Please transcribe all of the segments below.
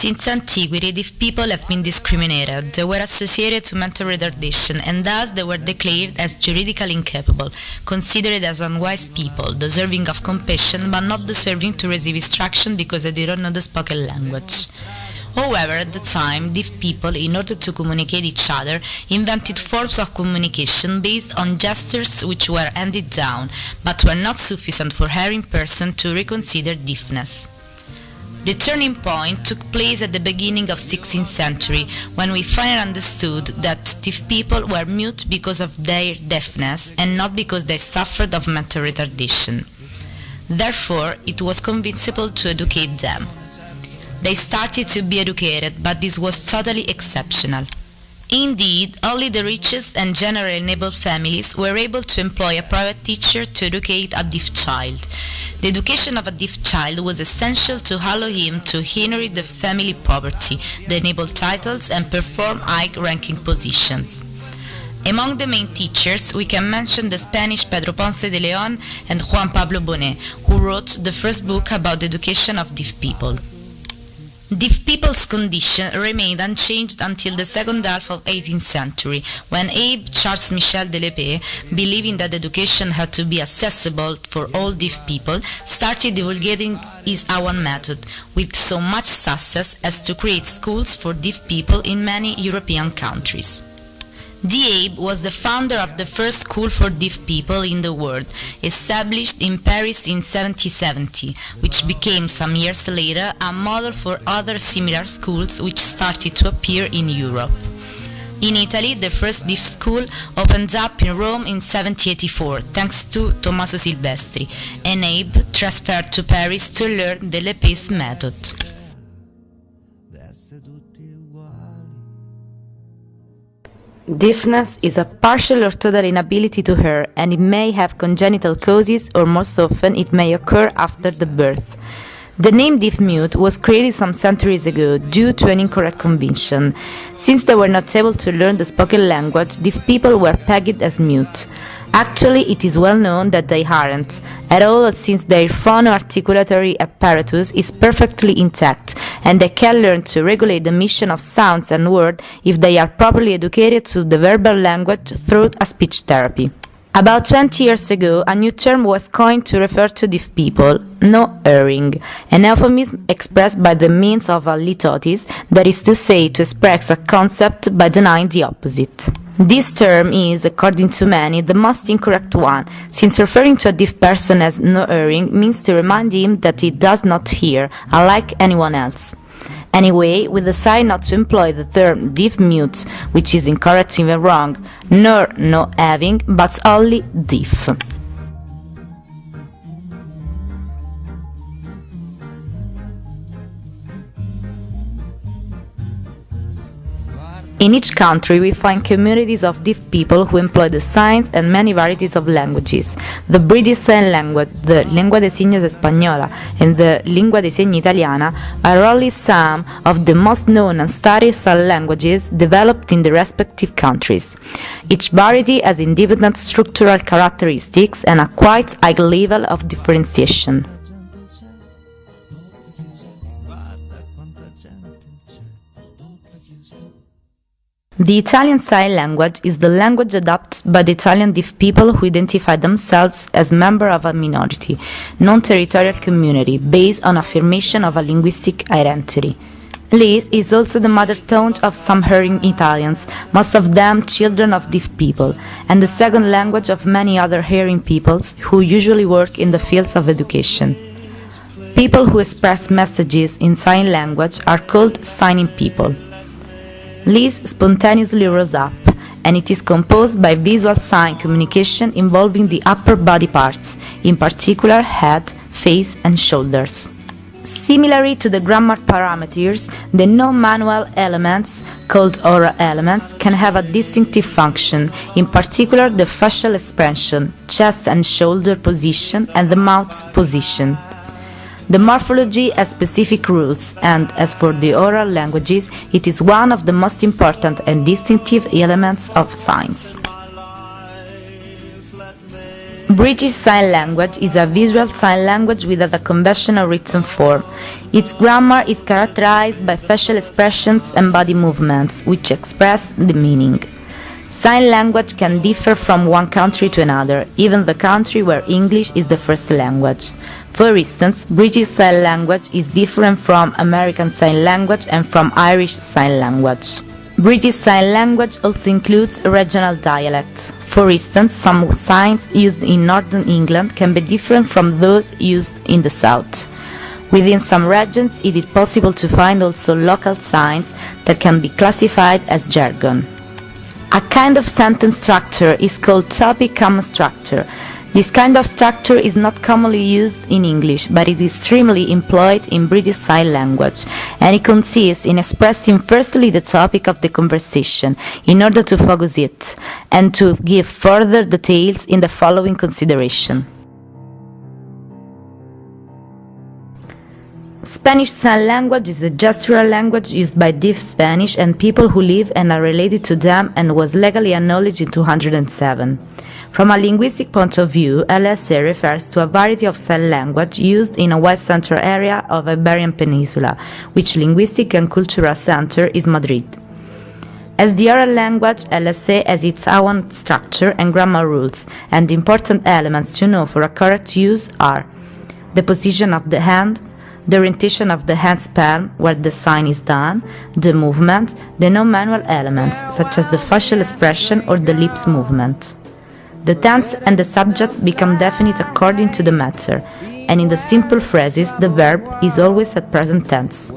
Since antiquity, deaf people have been discriminated. They were associated to mental retardation, and thus they were declared as juridically incapable, considered as unwise people, deserving of compassion but not deserving to receive instruction because they didn't know the spoken language. However, at the time, deaf people, in order to communicate each other, invented forms of communication based on gestures which were handed down, but were not sufficient for hearing persons to reconsider deafness. The turning point took place at the beginning of 16th century, when we finally understood that deaf people were mute because of their deafness and not because they suffered of mental retardation. Therefore, it was convincible to educate them. They started to be educated, but this was totally exceptional. Indeed, only the richest and generally enabled families were able to employ a private teacher to educate a deaf child. The education of a deaf child was essential to allow him to inherit the family property, the enabled titles, and perform high-ranking positions. Among the main teachers, we can mention the Spanish Pedro Ponce de León and Juan Pablo Bonet, who wrote the first book about the education of deaf people. Deaf people's condition remained unchanged until the second half of 18th century, when Abbé Charles Michel de l'Épée, believing that education had to be accessible for all deaf people, started divulgating his own method, with so much success as to create schools for deaf people in many European countries. Abbé was the founder of the first school for deaf people in the world, established in Paris in 1770, which became some years later a model for other similar schools which started to appear in Europe. In Italy, the first deaf school opened up in Rome in 1784, thanks to Tommaso Silvestri, and Abbé transferred to Paris to learn the l'Épée's method. Deafness is a partial or total inability to hear, and it may have congenital causes, or most often it may occur after the birth. The name deaf-mute was created some centuries ago due to an incorrect convention. Since they were not able to learn the spoken language, deaf people were pegged as mute. Actually, it is well known that they aren't at all, since their phono-articulatory apparatus is perfectly intact, and they can learn to regulate the emission of sounds and words if they are properly educated to the verbal language through a speech therapy. About 20 years ago, a new term was coined to refer to deaf people, no hearing, an euphemism expressed by the means of a litotes, that is to say, to express a concept by denying the opposite. This term is, according to many, the most incorrect one, since referring to a deaf person as no hearing means to remind him that he does not hear, unlike anyone else. Anyway, we decide not to employ the term deaf-mute, which is incorrect even wrong, nor no having, but only deaf. In each country we find communities of deaf people who employ the signs and many varieties of languages. The British Sign Language, the Lengua de Señas Española, and the Lingua de Segni Italiana are only some of the most known and studied sign languages developed in the respective countries. Each variety has independent structural characteristics and a quite high level of differentiation. The Italian Sign Language is the language adopted by the Italian deaf people who identify themselves as members of a minority, non-territorial community based on affirmation of a linguistic identity. This is also the mother tongue of some hearing Italians, most of them children of deaf people, and the second language of many other hearing peoples who usually work in the fields of education. People who express messages in sign language are called signing people. This spontaneously rose up, and it is composed by visual sign communication involving the upper body parts, in particular head, face and shoulders. Similarly to the grammar parameters, the non-manual elements, called oral elements, can have a distinctive function, in particular the facial expression, chest and shoulder position and the mouth position. The morphology has specific rules, and as for the oral languages, it is one of the most important and distinctive elements of signs. British Sign Language is a visual sign language without a conventional written form. Its grammar is characterized by facial expressions and body movements, which express the meaning. Sign language can differ from one country to another, even the country where English is the first language. For instance, British Sign Language is different from American Sign Language and from Irish Sign Language. British Sign Language also includes regional dialects. For instance, some signs used in Northern England can be different from those used in the South. Within some regions, it is possible to find also local signs that can be classified as jargon. A kind of sentence structure is called topic-comma structure. This kind of structure is not commonly used in English, but it is extremely employed in British Sign Language, and it consists in expressing firstly the topic of the conversation in order to focus it, and to give further details in the following consideration. Spanish Sign Language is the gestural language used by deaf Spanish and people who live and are related to them, and was legally acknowledged in 2007. From a linguistic point of view, LSA refers to a variety of sign language used in a wide central area of Iberian Peninsula, which linguistic and cultural center is Madrid. As the oral language, LSA has its own structure and grammar rules, and the important elements to know for a correct use are the position of the hand, the orientation of the hand's palm where the sign is done, the movement, the non-manual elements, such as the facial expression or the lips movement. The tense and the subject become definite according to the matter, and in the simple phrases the verb is always at present tense.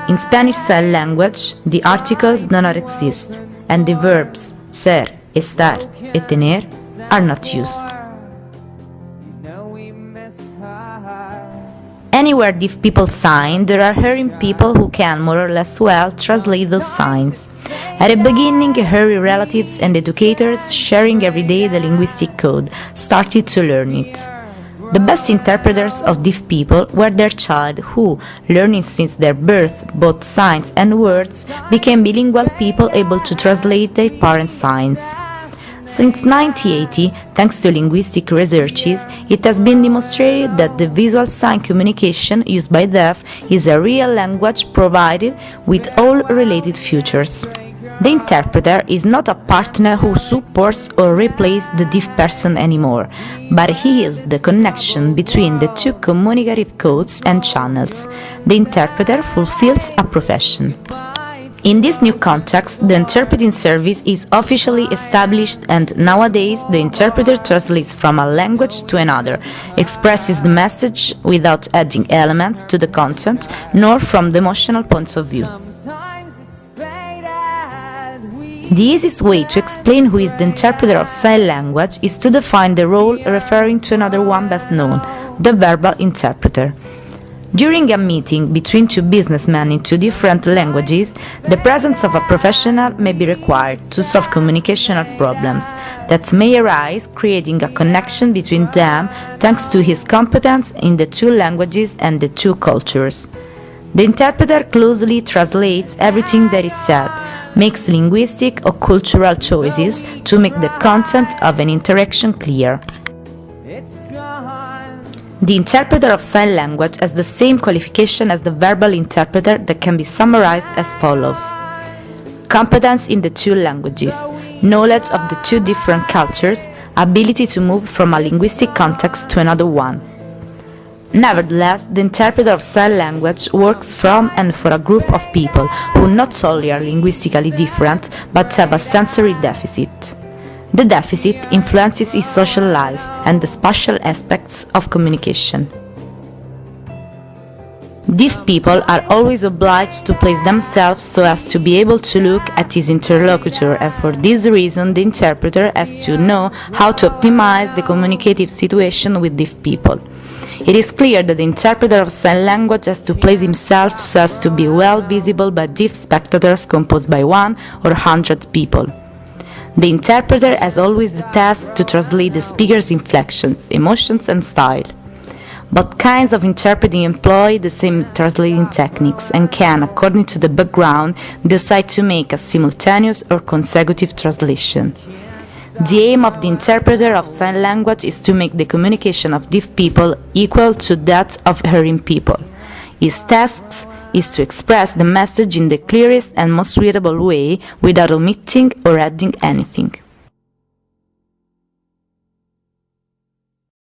In Spanish Sign Language, the articles do not exist, and the verbs ser, estar, y tener are not used. Anywhere deaf people sign, there are hearing people who can more or less well translate those signs. At the beginning, hearing relatives and educators sharing every day the linguistic code started to learn it. The best interpreters of deaf people were their child who, learning since their birth both signs and words, became bilingual people able to translate their parents' signs. Since 1980, thanks to linguistic researches, it has been demonstrated that the visual sign communication used by deaf is a real language provided with all related features. The interpreter is not a partner who supports or replaces the deaf person anymore, but he is the connection between the two communicative codes and channels. The interpreter fulfills a profession. In this new context, the interpreting service is officially established, and nowadays the interpreter translates from a language to another, expresses the message without adding elements to the content, nor from the emotional point of view. The easiest way to explain who is the interpreter of sign language is to define the role referring to another one best known, the verbal interpreter. During a meeting between two businessmen in two different languages, the presence of a professional may be required to solve communicational problems that may arise, creating a connection between them thanks to his competence in the two languages and the two cultures. The interpreter closely translates everything that is said, makes linguistic or cultural choices to make the content of an interaction clear. The interpreter of sign language has the same qualification as the verbal interpreter that can be summarized as follows: competence in the two languages, knowledge of the two different cultures, ability to move from a linguistic context to another one. Nevertheless, the interpreter of sign language works from and for a group of people who not only are linguistically different but have a sensory deficit. The deficit influences his social life and the spatial aspects of communication. Deaf people are always obliged to place themselves so as to be able to look at his interlocutor, and for this reason the interpreter has to know how to optimize the communicative situation with deaf people. It is clear that the interpreter of sign language has to place himself so as to be well visible by deaf spectators composed by 1 or 100 people. The interpreter has always the task to translate the speaker's inflections, emotions and style. Both kinds of interpreting employ the same translating techniques and can, according to the background, decide to make a simultaneous or consecutive translation. The aim of the interpreter of sign language is to make the communication of deaf people equal to that of hearing people. His task is to express the message in the clearest and most readable way without omitting or adding anything.